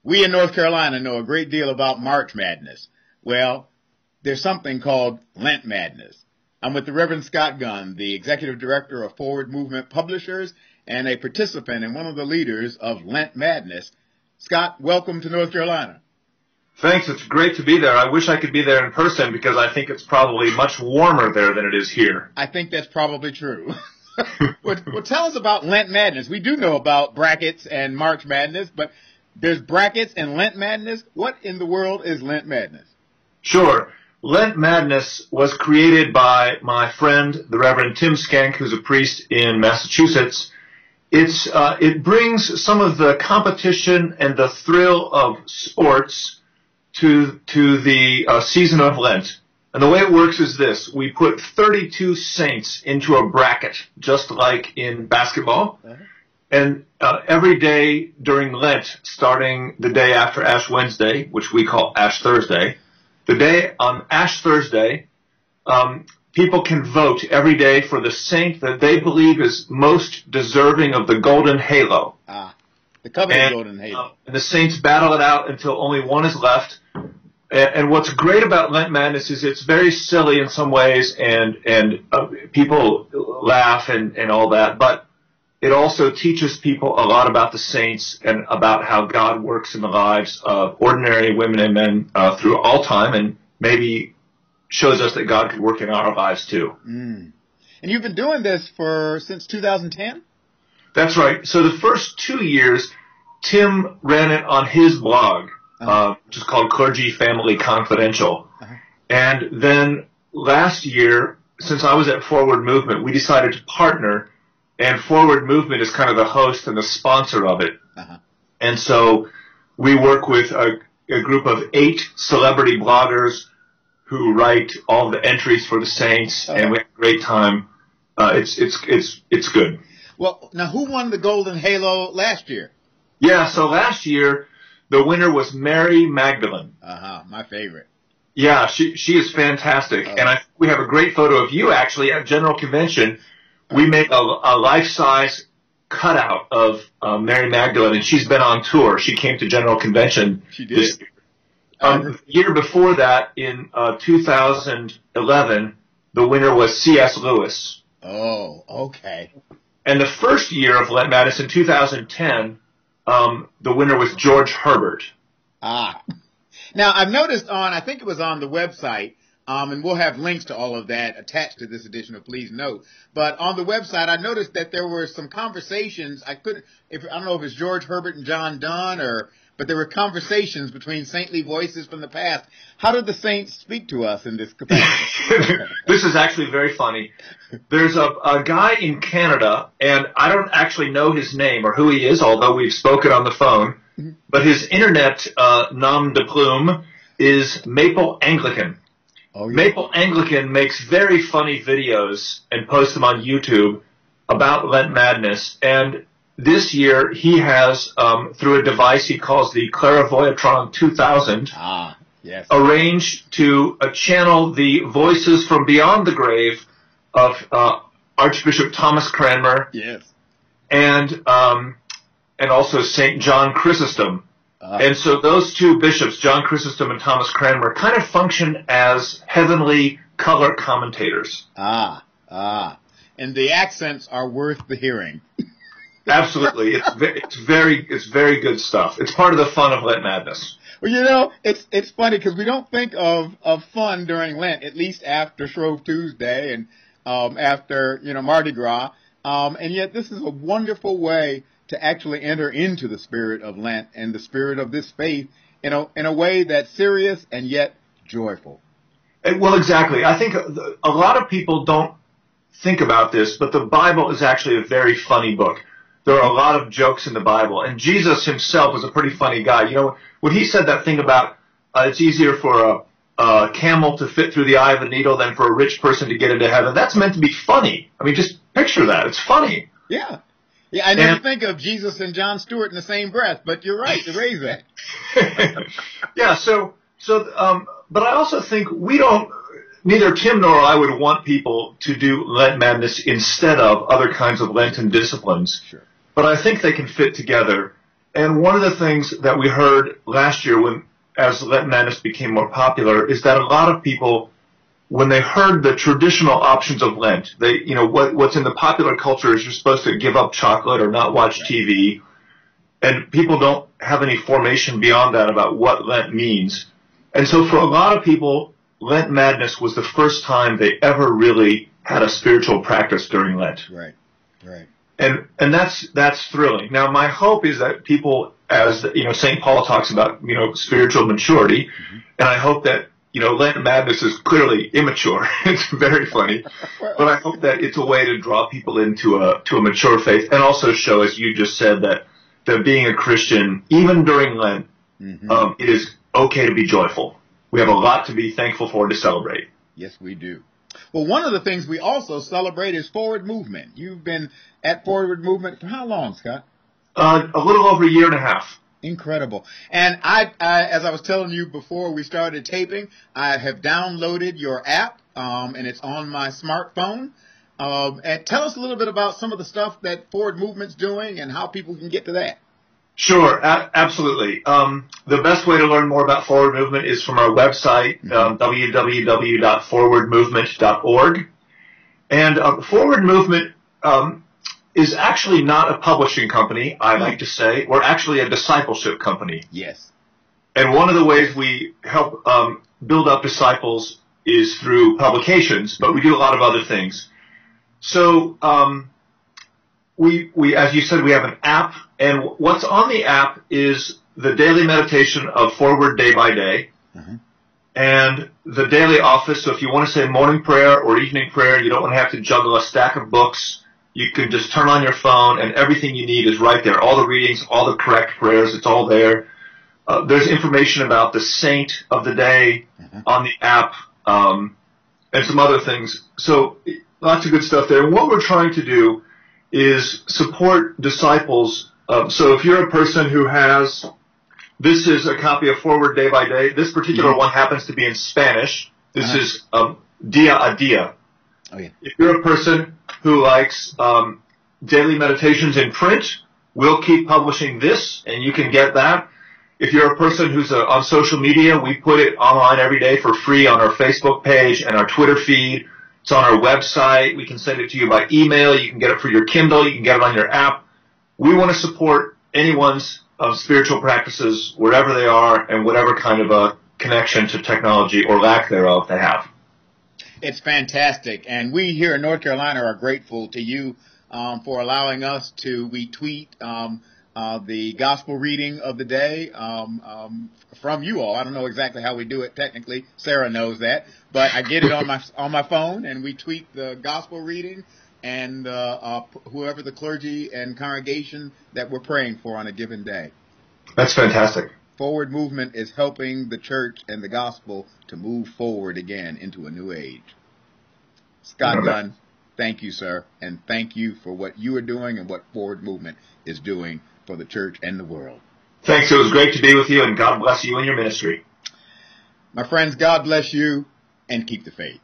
We in North Carolina know a great deal about March Madness. Well, there's something called Lent Madness. I'm with the Reverend Scott Gunn, the Executive Director of Forward Movement Publishers and a participant and one of the leaders of Lent Madness. Scott, welcome to North Carolina. Thanks. It's great to be there. I wish I could be there in person because I think it's probably much warmer there than it is here. I think that's probably true. Well, tell us about Lent Madness. We do know about brackets and March Madness, but there's brackets and Lent Madness. What in the world is Lent Madness? Sure. Lent Madness was created by my friend, the Reverend Tim Skank, who's a priest in Massachusetts. It brings some of the competition and the thrill of sports to the season of Lent. And the way it works is this. We put 32 saints into a bracket, just like in basketball. Uh-huh. And every day during Lent, starting the day after Ash Wednesday, which we call Ash Thursday, the day on Ash Thursday, people can vote every day for the saint that they believe is most deserving of the golden halo. The coveted golden halo. And the saints battle it out until only one is left. And what's great about Lent Madness is it's very silly in some ways, and people laugh and all that, but it also teaches people a lot about the saints and about how God works in the lives of ordinary women and men through all time, and maybe shows us that God could work in our lives too. Mm. And you've been doing this since 2010? That's right. So the first 2 years, Tim ran it on his blog, which is called Clergy Family Confidential. Uh-huh. And then last year, since I was at Forward Movement, we decided to partner. And Forward Movement is kind of the host and the sponsor of it. Uh-huh. And so we work with a group of 8 celebrity bloggers who write all the entries for the saints, and we have a great time. It's good. Well, now who won the Golden Halo last year? Yeah, so last year the winner was Mary Magdalene. My favorite. Yeah, she is fantastic, and we have a great photo of you actually at General Convention. We made a life-size cutout of Mary Magdalene, and she's been on tour. She came to General Convention this year. The year before that, in 2011, the winner was C.S. Lewis. Oh, okay. And the first year of Lent Madness, in 2010, the winner was George Herbert. Now, I've noticed I think it was on the website, and we'll have links to all of that attached to this edition of Please Note. But on the website, I noticed that there were some conversations. I don't know if it's George Herbert and John Donne, but there were conversations between saintly voices from the past. How did the saints speak to us in this capacity? This is actually very funny. There's a guy in Canada, and I don't actually know his name or who he is, although we've spoken on the phone. Mm-hmm. But his internet nom de plume is Maple Anglican. Oh, yeah. Maple Anglican makes very funny videos and posts them on YouTube about Lent Madness. And this year he has, through a device he calls the Clairvoyatron 2000, yes, arranged to channel the voices from beyond the grave of Archbishop Thomas Cranmer, yes, and also St. John Chrysostom. And so those two bishops, John Chrysostom and Thomas Cranmer, kind of function as heavenly color commentators. And the accents are worth the hearing. Absolutely. It's very good stuff. It's part of the fun of Lent Madness. Well, it's funny because we don't think of fun during Lent, at least after Shrove Tuesday and after, Mardi Gras. And yet this is a wonderful way to actually enter into the spirit of Lent and the spirit of this faith in a way that's serious and yet joyful. Well, exactly. I think a lot of people don't think about this, but the Bible is actually a very funny book. There are a lot of jokes in the Bible, and Jesus himself was a pretty funny guy. When he said that thing about it's easier for a camel to fit through the eye of a needle than for a rich person to get into heaven, that's meant to be funny. I mean, just picture that. It's funny. Yeah. Yeah, I never think of Jesus and Jon Stewart in the same breath, but you're right to raise that. Yeah, but I also think neither Tim nor I would want people to do Lent Madness instead of other kinds of Lenten disciplines. Sure. But I think they can fit together. And one of the things that we heard last year as Lent Madness became more popular is that a lot of people, when they heard the traditional options of Lent, what's in the popular culture is you're supposed to give up chocolate or not watch TV, and people don't have any formation beyond that about what Lent means. And so for a lot of people, Lent Madness was the first time they ever really had a spiritual practice during Lent. Right. And that's thrilling. Now, my hope is that people, as St. Paul talks about, spiritual maturity, and I hope that, Lent Madness is clearly immature. It's very funny, but I hope that it's a way to draw people into a mature faith, and also show, as you just said, that being a Christian, even during Lent, it is okay to be joyful. We have a lot to be thankful for and to celebrate. Yes, we do. Well, one of the things we also celebrate is forward movement. You've been at Forward Movement for how long, Scott? A little over a year and a half. Incredible. And I, as I was telling you before we started taping, I have downloaded your app, and it's on my smartphone. And tell us a little bit about some of the stuff that Forward Movement's doing and how people can get to that. Sure, absolutely. The best way to learn more about Forward Movement is from our website, www.forwardmovement.org. And Forward Movement is actually not a publishing company, I like to say. We're actually a discipleship company. Yes. And one of the ways we help build up disciples is through publications, but we do a lot of other things. So we, as you said, we have an app, and what's on the app is the daily meditation of Forward Day by Day, and the daily office. So if you want to say morning prayer or evening prayer, you don't want to have to juggle a stack of books. You can just turn on your phone, and everything you need is right there. All the readings, all the correct prayers, it's all there. There's information about the saint of the day on the app, and some other things. So lots of good stuff there. And what we're trying to do is support disciples. So if you're a person who has, this is a copy of Forward Day by Day. This particular one happens to be in Spanish. This is Dia a Dia. Oh, yeah. If you're a person who likes daily meditations in print, we'll keep publishing this, and you can get that. If you're a person who's on social media, we put it online every day for free on our Facebook page and our Twitter feed. It's on our website. We can send it to you by email. You can get it for your Kindle. You can get it on your app. We want to support anyone's spiritual practices wherever they are and whatever kind of a connection to technology or lack thereof they have. It's fantastic. And we here in North Carolina are grateful to you for allowing us to retweet the gospel reading of the day from you all. I don't know exactly how we do it technically. Sarah knows that. But I get it on my phone, and we tweet the gospel reading and whoever the clergy and congregation that we're praying for on a given day. That's fantastic. Forward Movement is helping the church and the gospel to move forward again into a new age. Scott Dunn, thank you, sir, and thank you for what you are doing and what Forward Movement is doing for the church and the world. Thanks. It was great to be with you, and God bless you and your ministry. My friends, God bless you, and keep the faith.